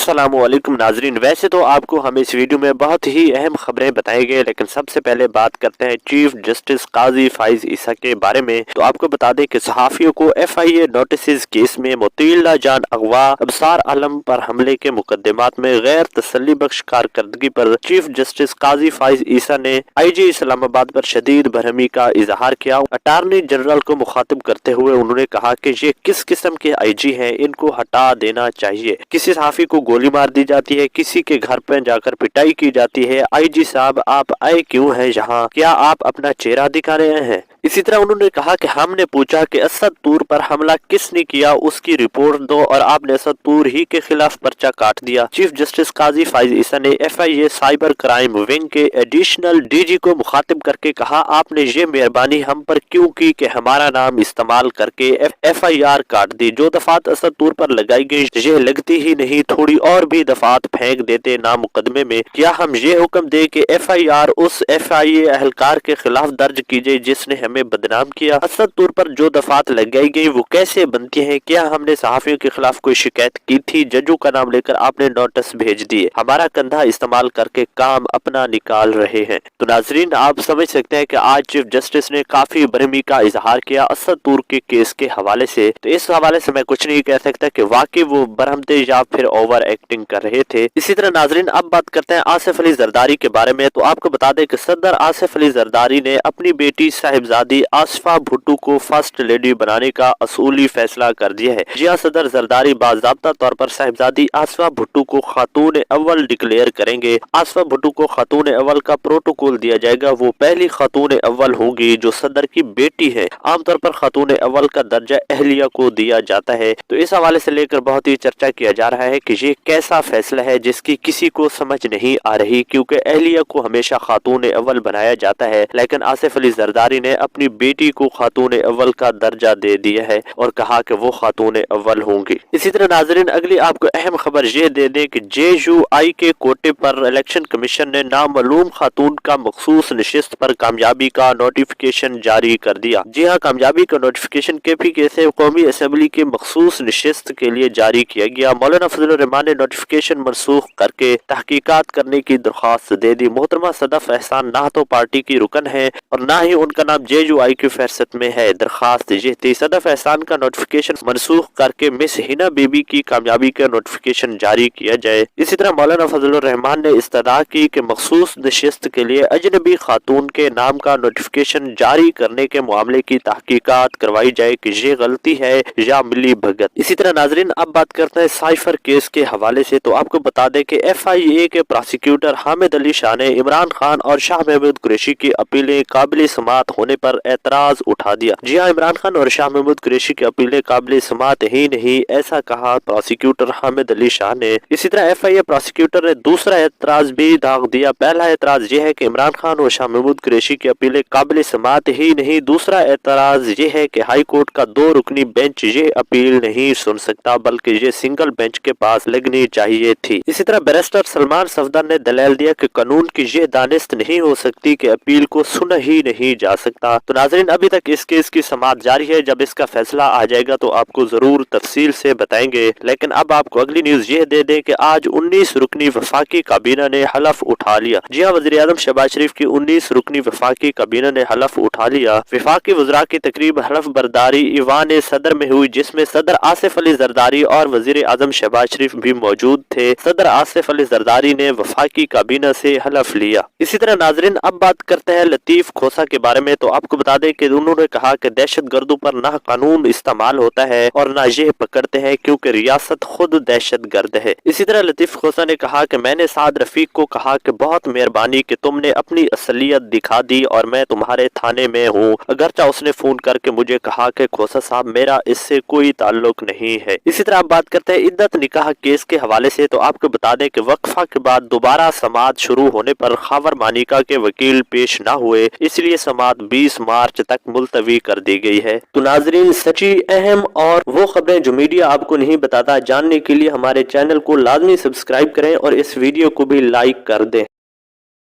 अस्सलामुअलैकुम नाजरीन। वैसे तो आपको हम इस वीडियो में बहुत ही अहम खबरें बताएंगे, लेकिन सबसे पहले बात करते हैं चीफ जस्टिस काजी फाइज ईसा के बारे में। तो आपको बता दें कि सहाफियों को FIA नोटिस केस में मुतीला जान अगवा अबसार आलम पर हमले के मुकदमात में गैर तसल्ली बख्श कारकर्दगी पर चीफ जस्टिस काजी फाइज ईसा ने IG इस्लामाबाद पर शदीद बरहमी का इजहार किया। अटारनी जनरल को मुखातिब करते हुए उन्होंने कहा कि ये किस किस्म के IG हैं, इनको हटा देना चाहिए। किसी सहाफी को गोली मार दी जाती है, किसी के घर पर जाकर पिटाई की जाती है। IG साहब, आप आए क्यों हैं यहाँ? क्या आप अपना चेहरा दिखा रहे हैं? इसी तरह उन्होंने कहा कि हमने पूछा कि असद तूर पर हमला किसने किया, उसकी रिपोर्ट दो, और आपने असद तूर ही के खिलाफ पर्चा काट दिया। चीफ जस्टिस काजी फाइज ईसा ने FIA साइबर क्राइम विंग के एडिशनल DG को मुखातिब करके कहा, आपने ये मेहरबानी हम पर क्यों की कि हमारा नाम इस्तेमाल करके FIR काट दी। जो दफात असद तूर पर लगाई गई ये लगती ही नहीं, थोड़ी और भी दफात फेंक देते ना मुकदमे में। क्या हम ये हुक्म दे कि FIR उस FIA अहलकार के खिलाफ दर्ज की जाए जिसने हमें बदनाम किया? असद तौर पर जो दफात लगाई गई वो कैसे बनती है? क्या हमने सहाफियों के खिलाफ कोई शिकायत की थी? जजों का नाम लेकर आपने नोटिस भेज दिए, हमारा कंधा इस्तेमाल करके काम अपना निकाल रहे हैं। तो नाजरीन, आप समझ सकते हैं कि आज चीफ जस्टिस ने काफी बरहमी का इजहार किया असद तूर के केस के हवाले से। तो इस हवाले से मैं कुछ नहीं कह सकता कि वाकई वो बरहम थे या फिर ओवर एक्टिंग कर रहे थे। इसी तरह नाजरीन, अब बात करते हैं आसिफ अली जरदारी के बारे में। तो आपको बता दें कि सदर आसिफ अली जरदारी ने अपनी बेटी साहिबजादी आसफा भुट्टो को फर्स्ट लेडी बनाने का असूली फैसला कर दिया है। जी हाँ, सदर जरदारी बाज़ाब्ता तौर पर साहिबजादी आसफा भुट्टो को खातून अव्वल डिक्लेयर करेंगे। आसफा भुट्टो को खातून अव्वल का प्रोटोकॉल दिया जाएगा। वो पहली खातून अव्वल होंगी जो सदर की बेटी है। आमतौर पर खातून अव्वल का दर्जा अहलिया को दिया जाता है। तो इस हवाले से लेकर बहुत ही चर्चा किया जा रहा है कि ये कैसा फैसला है जिसकी किसी को समझ नहीं आ रही, क्योंकि अहलिया को हमेशा खातून अव्वल बनाया जाता है, लेकिन आसिफ अली जरदारी ने अपनी बेटी को खातून अव्वल का दर्जा दे दिया है और कहा कि वो खातून अव्वल होंगी। इसी तरह नाजरीन, अगली आपको अहम खबर ये दे दें कि JUI के कोटे पर इलेक्शन कमीशन ने नामालूम खातून का मखसूस नशिस्त पर कामयाबी का नोटिफिकेशन जारी कर दिया। जी हाँ, कामयाबी का नोटिफिकेशन KPK से कौमी असम्बली के मखसूस नशिस्त के लिए जारी किया गया। मौलाना फजलुर रहमान ने नोटिफिकेशन मनसूख करके तहकीकात करने की दरख्वास्त दे दी। मोहतरमा सदफ एहसान ना तो पार्टी की रुकन है और ना ही उनका नाम JUI की फहरिस्त में है। दरख्वास्त ये थी सदफ एहसान का नोटिफिकेशन मनसूख करके मिस हिना बीबी की कामयाबी का नोटिफिकेशन जारी किया जाए। इसी तरह मौलाना फजलुर रहमान ने इस्तदा की कि मखसूस नशिस्त के लिए अजनबी खातून के नाम का नोटिफिकेशन जारी करने के मामले की तहकीकात करवाई जाए कि ये गलती है या मिली भगत। इसी तरह नाजरीन, अब बात करते हैं साइफर केस के हवाले से। तो आपको बता दें कि FIA के प्रोसिक्यूटर हामिद अली शाह ने इमरान खान और शाह महमूद कुरैशी की अपीलें काबिल समात होने पर एतराज उठा दिया। जी हाँ, इमरान खान और शाह महमूद कुरैशी की अपीलें काबिल समात ही नहीं, ऐसा कहा प्रोसिक्यूटर हामिद अली शाह ने। इसी तरह FIA प्रोसिक्यूटर ने दूसरा एतराज भी दाग दिया। पहला एतराज ये है कि इमरान खान और शाह महमूद कुरैशी की अपीलें काबिल समात ही नहीं। दूसरा एतराज ये है कि हाई कोर्ट का 2 रुकनी बेंच ये अपील नहीं सुन सकता, बल्कि ये सिंगल बेंच के पास लगनी चाहिए थी। इसी तरह बैरिस्टर सलमान सफदर ने दलील दिया कि कानून की ये दानिस्त नहीं हो सकती कि अपील को सुना ही नहीं जा सकता। तो नाजरीन, अभी तक इस केस की समाअत जारी है। जब इसका फैसला आ जाएगा तो आपको जरूर तफसील से बताएंगे। लेकिन अब आपको अगली न्यूज ये दे दें कि आज 19 रुकनी वफाकी काबीना ने हलफ उठा लिया। जी हाँ, वज़ीर आज़म शहबाज शरीफ की 19 रुकनी वफाकी काबीना ने हलफ उठा लिया। वफाकी वज़रा की तकरीब हलफ बर्दारी ईवान सदर में हुई, जिसमें सदर आसिफ अली जरदारी और वज़ीर आज़म शहबाज शरीफ भी मौजूद थे। सदर आसिफ अली जरदारी ने वफाकी काबीना से हलफ लिया। इसी तरह नाजरीन, अब बात करते हैं लतीफ खोसा के बारे में। तो आपको बता दें कि उन्होंने कहा कि दहशत गर्दों पर ना कानून इस्तेमाल होता है और ना ये पकड़ते हैं, क्योंकि रियासत खुद दहशत गर्द है। इसी तरह लतीफ खोसा ने कहा कि मैंने साद रफीक को कहा कि बहुत मेहरबानी कि तुमने अपनी असलियत दिखा दी और मैं तुम्हारे थाने में हूँ, अगरचा उसने फोन करके मुझे कहा कि खोसा साहब मेरा इससे कोई ताल्लुक नहीं है। इसी तरह आप बात करते हैं इद्दत निकाह केस के हवाले से। तो आपको बता दें कि वक्फा के बाद दोबारा समाअत शुरू होने पर खावर मानिका के वकील पेश न हुए, इसलिए समाअत 20 मार्च तक मुलतवी कर दी गई है। तो नाजरीन, सच्ची अहम और वो खबरें जो मीडिया आपको नहीं बताता, जानने के लिए हमारे चैनल को लाजमी सब्सक्राइब करें और इस वीडियो को भी लाइक कर दें।